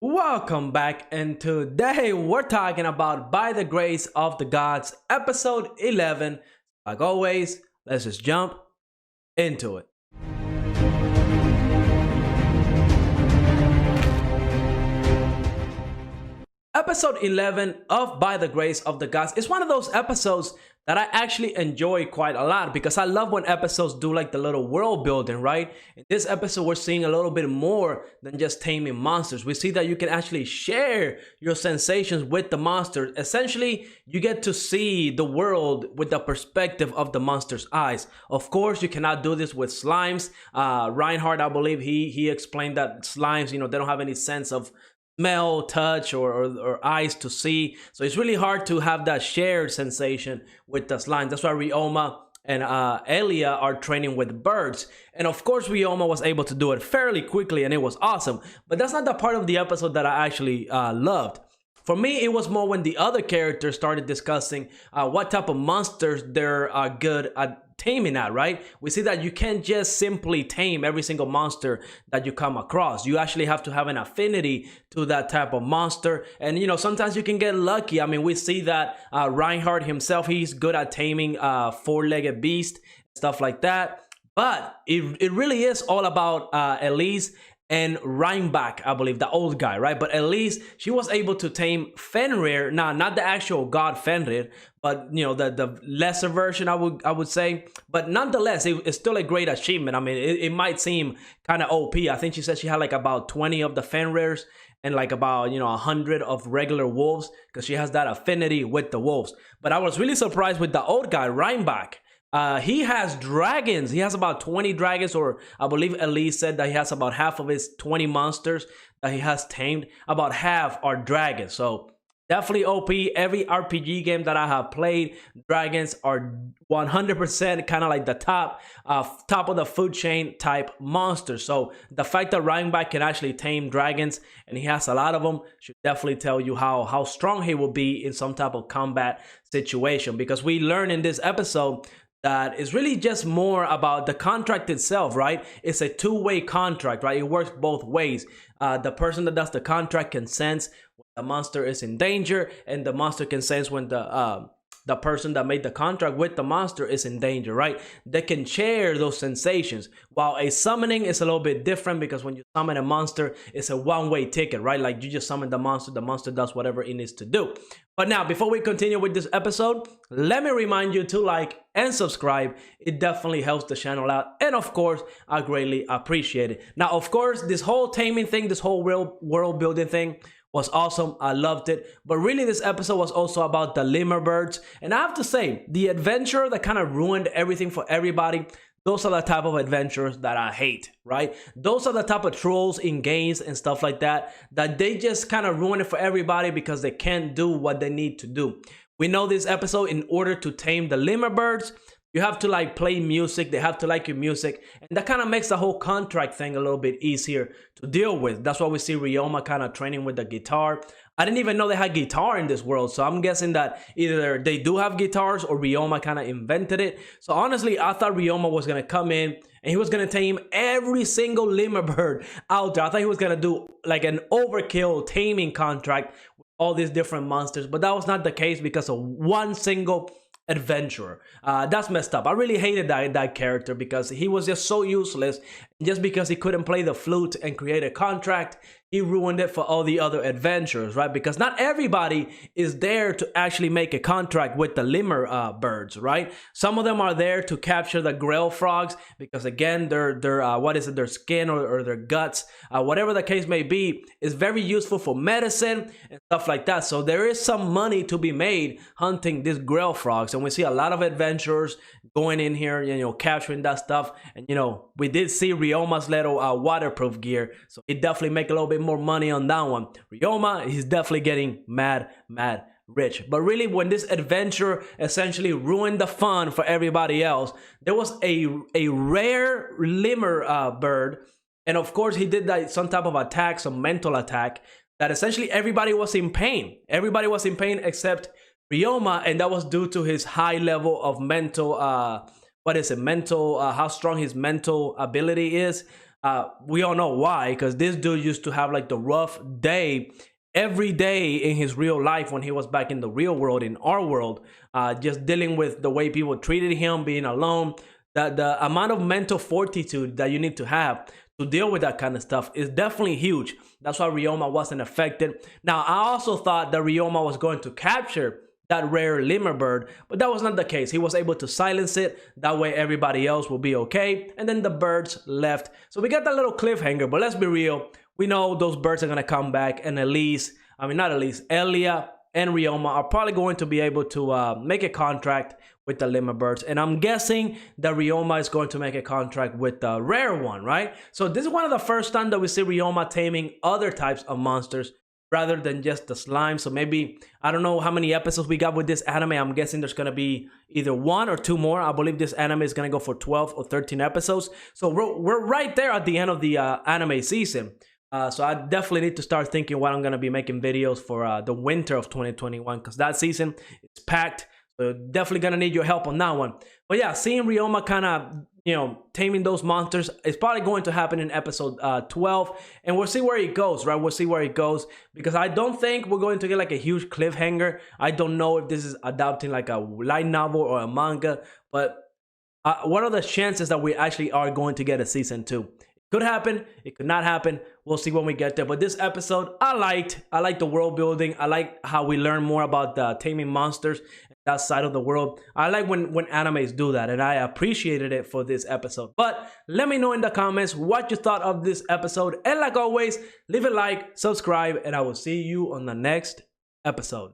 Welcome back, and today we're talking about By the Grace of the Gods, episode 11. Like always, let's just jump into it. Episode 11 of By the Grace of the Gods is one of those episodes that I actually enjoy quite a lot because I love when episodes do like the little world building, right? In this episode, we're seeing a little bit more than just taming monsters. We see that you can actually share your sensations with the monster. Essentially, you get to see the world with the perspective of the monster's eyes. Of course, you cannot do this with slimes. Reinhart, I believe he explained that slimes, they don't have any sense of smell, touch, or eyes to see. So it's really hard to have that shared sensation with the slime. That's why Ryoma and Elia are training with birds. And of course, Ryoma was able to do it fairly quickly, and it was awesome. But that's not the part of the episode that I actually loved. For me, it was more when the other characters started discussing what type of monsters they're good at taming at, right? We see that you can't just simply tame every single monster that you come across. You actually have to have an affinity to that type of monster. And, sometimes you can get lucky. I mean, we see that Reinhart himself, he's good at taming four-legged beast, stuff like that. But it really is all about Elise and Reinbach, I believe, the old guy, right? But Elise, she was able to tame Fenrir. Now, not the actual god Fenrir, but the lesser version, I would say. But nonetheless, it's still a great achievement. I mean, it might seem kind of OP. I think she said she had like about 20 of the Fenrirs and like about 100 of regular wolves because she has that affinity with the wolves. But I was really surprised with the old guy, Reinbach. He has dragons. He has about 20 dragons, or I believe Elise said that he has about half of his 20 monsters that he has tamed. About half are dragons. So definitely OP. Every RPG game that I have played, dragons are 100% kind of like the top of the food chain type monster. So the fact that Reinbach can actually tame dragons, and he has a lot of them, should definitely tell you how strong he will be in some type of combat situation. Because we learn in this episode that is really just more about the contract itself, right? It's a two-way contract, right? It works both ways. The person that does the contract can sense when the monster is in danger, and the monster can sense when the person that made the contract with the monster is in danger, right? They can share those sensations. While a summoning is a little bit different, because when you summon a monster, it's a one-way ticket, right? Like you just summon the monster does whatever it needs to do. But now, before we continue with this episode, let me remind you to like and subscribe. It definitely helps the channel out. And of course, I greatly appreciate it. Now, of course, this whole taming thing, this whole world building thing was awesome. I loved it. But really, this episode was also about the lemur birds. And I have to say, the adventure that kind of ruined everything for everybody, those are the type of adventures that I hate, right? Those are the type of trolls in games and stuff like that they just kind of ruin it for everybody because they can't do what they need to do. We know this episode, in order to tame the lemur birds, you have to like play music. They have to like your music. And that kind of makes the whole contract thing a little bit easier to deal with. That's why we see Ryoma kind of training with the guitar. I didn't even know they had guitar in this world. So I'm guessing that either they do have guitars or Ryoma kind of invented it. So honestly, I thought Ryoma was going to come in and he was going to tame every single lemur bird out there. I thought he was going to do like an overkill taming contract with all these different monsters. But that was not the case because of one single adventurer. That's messed up. I really hated that character because he was just so useless. Just because he couldn't play the flute and create a contract, he ruined it for all the other adventurers, right? Because not everybody is there to actually make a contract with the lemur birds, right? Some of them are there to capture the grail frogs because, again, their their skin or their guts, whatever the case may be, is very useful for medicine and stuff like that. So there is some money to be made hunting these grail frogs, and we see a lot of adventurers going in here, capturing that stuff. And we did see Ryoma's little waterproof gear, so he definitely make a little bit more money on that one. Ryoma, he's definitely getting mad rich. But really, when this adventure essentially ruined the fun for everybody else, there was a rare lemur bird, and of course he did that some type of attack, some mental attack, that essentially everybody was in pain. Everybody was in pain except Ryoma, and that was due to his high level of mental how strong his mental ability is. We all know why, because this dude used to have like the rough day every day in his real life when he was back in the real world, in our world, just dealing with the way people treated him, being alone. The amount of mental fortitude that you need to have to deal with that kind of stuff is definitely huge. That's why Ryoma wasn't affected. Now, I also thought that Ryoma was going to capture that rare lemur bird, but that was not the case. He was able to silence it. That way everybody else will be okay. And then the birds left. So we got that little cliffhanger, but let's be real. We know those birds are going to come back, and Elia and Ryoma are probably going to be able to make a contract with the lemur birds. And I'm guessing that Ryoma is going to make a contract with the rare one, right? So this is one of the first times that we see Ryoma taming other types of monsters rather than just the slime. So maybe, I don't know how many episodes we got with this anime. I'm guessing there's going to be either 1 or 2 more. I believe this anime is going to go for 12 or 13 episodes. So we're right there at the end of the anime season. So I definitely need to start thinking what I'm going to be making videos for the winter of 2021, because that season is packed. So definitely going to need your help on that one. But yeah, seeing Ryoma kind of, taming those monsters is probably going to happen in episode 12. And we'll see where it goes, right? We'll see where it goes, because I don't think we're going to get like a huge cliffhanger. I don't know if this is adapting like a light novel or a manga, but what are the chances that we actually are going to get a season 2? Could happen, it could not happen. We'll see when we get there. But this episode, I liked the world building. I like how we learn more about the taming monsters, that side of the world. I like when animes do that, and I appreciated it for this episode. But let me know in the comments what you thought of this episode. And like always, leave a like, subscribe, and I will see you on the next episode.